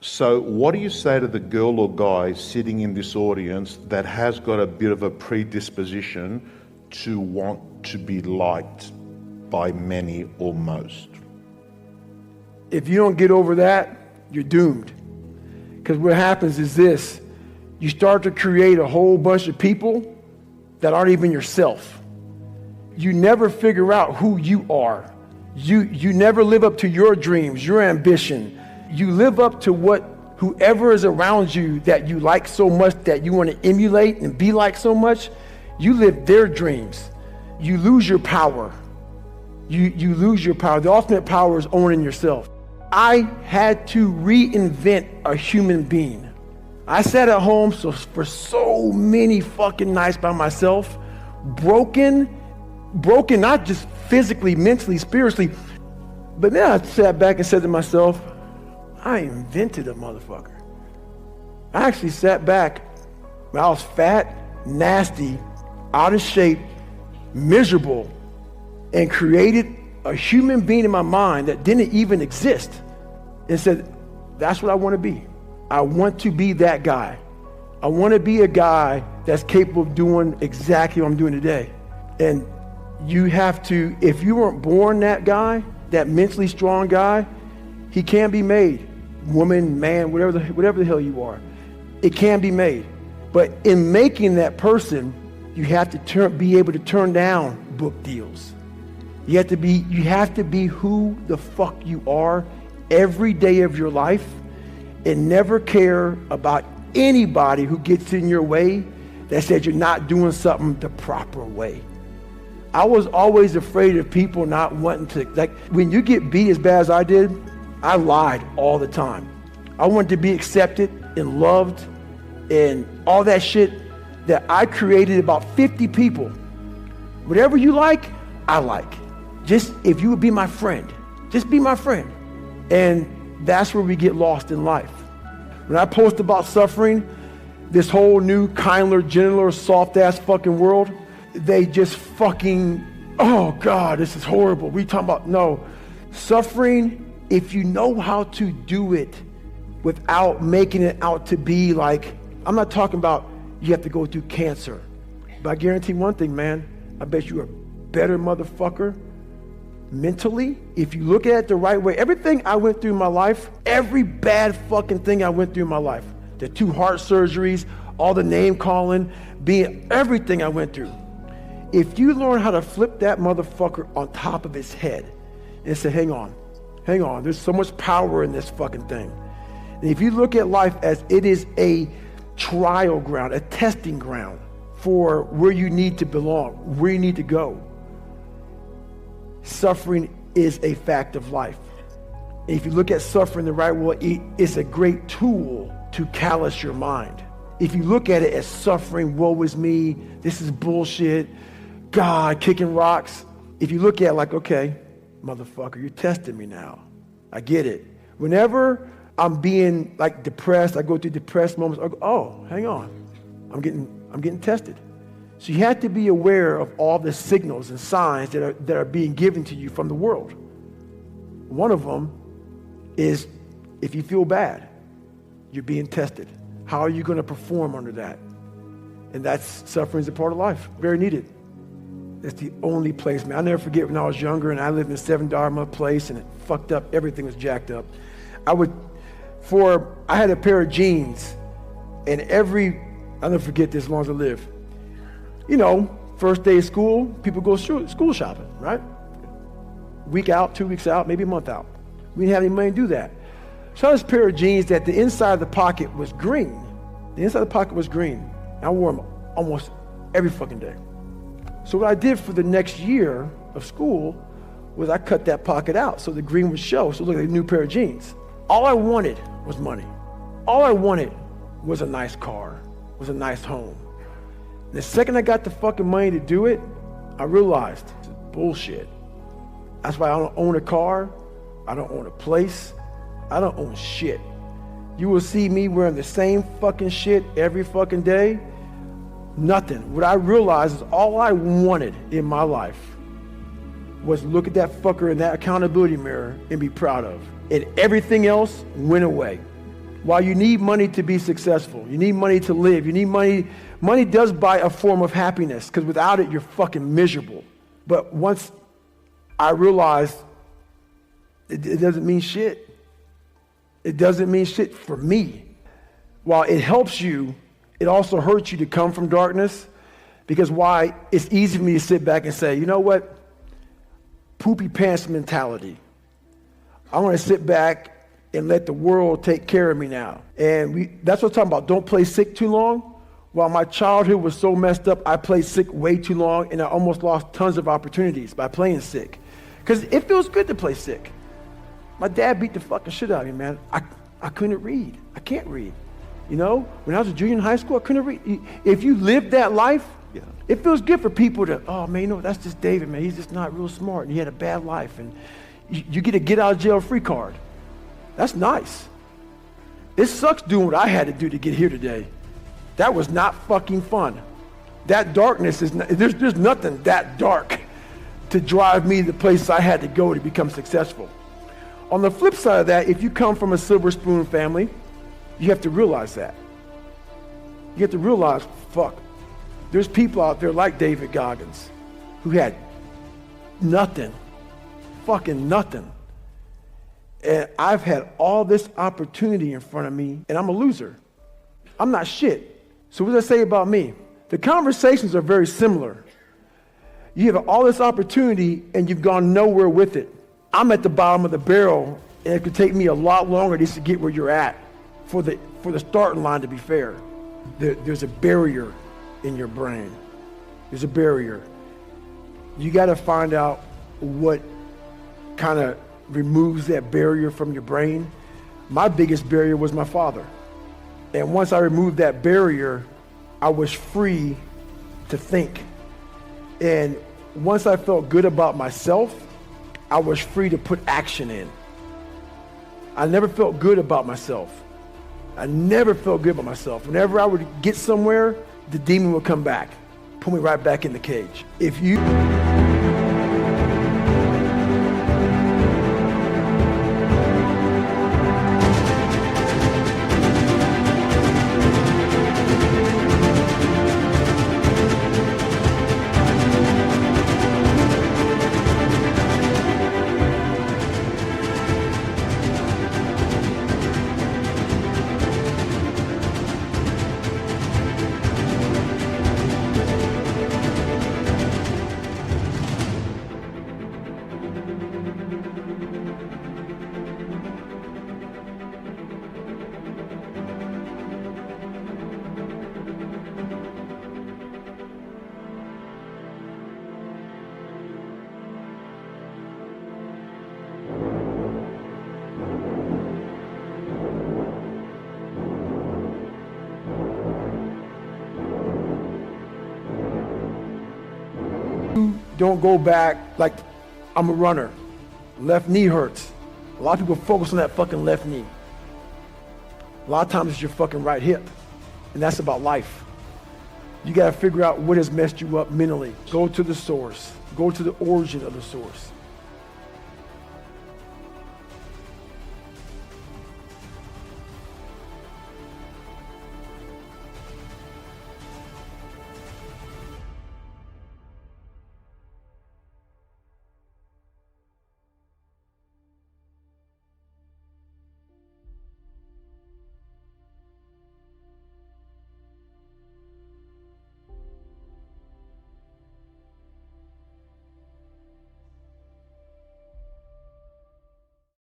So what do you say to the girl or guy sitting in this audience that has got a bit of a predisposition to want to be liked by many or most? If you don't get over that, you're doomed. Because what happens is this: you start to create a whole bunch of people that aren't even yourself. You never figure out who you are. You never live up to your dreams, your ambition. You live up to what whoever is around you that you like so much, that you want to emulate and be like so much. You live their dreams. You lose your power. You lose your power. The ultimate power is owning yourself. I had to reinvent a human being. I sat at home for so many fucking nights by myself, broken not just physically, mentally, spiritually, but then I sat back and said to myself, I invented a motherfucker. I actually sat back when I was fat, nasty, out of shape, miserable, and created a human being in my mind that didn't even exist, and said, that's what I want to be. I want to be that guy. I want to be a guy that's capable of doing exactly what I'm doing today. And you have to, if you weren't born that guy, that mentally strong guy, he can be made. Woman, man, whatever the hell you are, it can be made. But in making that person, you have to be able to turn down book deals. You have to be who the fuck you are every day of your life, and never care about anybody who gets in your way that says you're not doing something the proper way. I was always afraid of people not wanting to, like when you get beat as bad as I did, I lied all the time. I wanted to be accepted and loved and all that shit, that I created about 50 people. Whatever you like, I like. Just if you would be my friend, just be my friend. And that's where we get lost in life. When I post about suffering, this whole new, kinder, gentler, soft-ass fucking world, they just fucking, oh God, this is horrible. We talking about, no. Suffering, if you know how to do it without making it out to be like, I'm not talking about you have to go through cancer. But I guarantee one thing, man, I bet you're a better motherfucker mentally, if you look at it the right way. Everything I went through in my life, every bad fucking thing I went through in my life, the 2 heart surgeries, all the name calling, being everything I went through. If you learn how to flip that motherfucker on top of his head and say, hang on, there's so much power in this fucking thing. And if you look at life as it is a trial ground, a testing ground for where you need to belong, where you need to go, suffering is a fact of life. And if you look at suffering the right way, it's a great tool to callous your mind. If you look at it as suffering, woe is me, this is bullshit, God, kicking rocks. If you look at it like, okay, motherfucker, you're testing me now. I get it. Whenever I'm being like depressed, I go through depressed moments, I go, oh, hang on, I'm getting tested. So you have to be aware of all the signals and signs that are being given to you from the world. One of them is if you feel bad, you're being tested. How are you going to perform under that? And that's suffering is a part of life, very needed. That's the only place, man. I'll never forget when I was younger and I lived in a $7 place and it fucked up. Everything was jacked up. I had a pair of jeans, and I'll never forget this as long as I live. You know, first day of school, people go school shopping, right? Week out, 2 weeks out, maybe a month out. We didn't have any money to do that. So I had this pair of jeans that the inside of the pocket was green. The inside of the pocket was green. I wore them almost every fucking day. So what I did for the next year of school was I cut that pocket out so the green would show. So look at a new pair of jeans. All I wanted was money. All I wanted was a nice car, was a nice home. The second I got the fucking money to do it, I realized it's bullshit. That's why I don't own a car. I don't own a place. I don't own shit. You will see me wearing the same fucking shit every fucking day. Nothing. What I realized is all I wanted in my life was look at that fucker in that accountability mirror and be proud of. And everything else went away. While you need money to be successful, you need money to live, you need money. Money does buy a form of happiness, because without it, you're fucking miserable. But once I realized it doesn't mean shit. It doesn't mean shit for me. While it helps you, it also hurts you to come from darkness, because why? It's easy for me to sit back and say, you know what? Poopy pants mentality. I want to sit back and let the world take care of me now. And that's what I'm talking about. Don't play sick too long. While my childhood was so messed up, I played sick way too long, and I almost lost tons of opportunities by playing sick. Because it feels good to play sick. My dad beat the fucking shit out of me, man. I couldn't read. I can't read. You know, when I was a junior in high school, I couldn't read. If you lived that life, it feels good for people to, oh man, you know, that's just David, man. He's just not real smart, and he had a bad life, and you get a get out of jail free card. That's nice. It sucks doing what I had to do to get here today. That was not fucking fun. That darkness is not, there's nothing that dark to drive me to the place I had to go to become successful. On the flip side of that, if you come from a silver spoon family, you have to realize that. You have to realize, fuck, there's people out there like David Goggins who had nothing, fucking nothing. And I've had all this opportunity in front of me, and I'm a loser. I'm not shit. So what does that say about me? The conversations are very similar. You have all this opportunity, and you've gone nowhere with it. I'm at the bottom of the barrel, and it could take me a lot longer just to get where you're at for the starting line, to be fair. There's a barrier in your brain. There's a barrier. You got to find out what kind of removes that barrier from your brain. My biggest barrier was my father. And once I removed that barrier, I was free to think. And once I felt good about myself, I was free to put action in. I never felt good about myself. I never felt good about myself. Whenever I would get somewhere, the demon would come back, pull me right back in the cage. If you... Don't go back like I'm a runner. Left knee hurts. A lot of people focus on that fucking left knee. A lot of times it's your fucking right hip. And that's about life. You got to figure out what has messed you up mentally. Go to the source. Go to the origin of the source.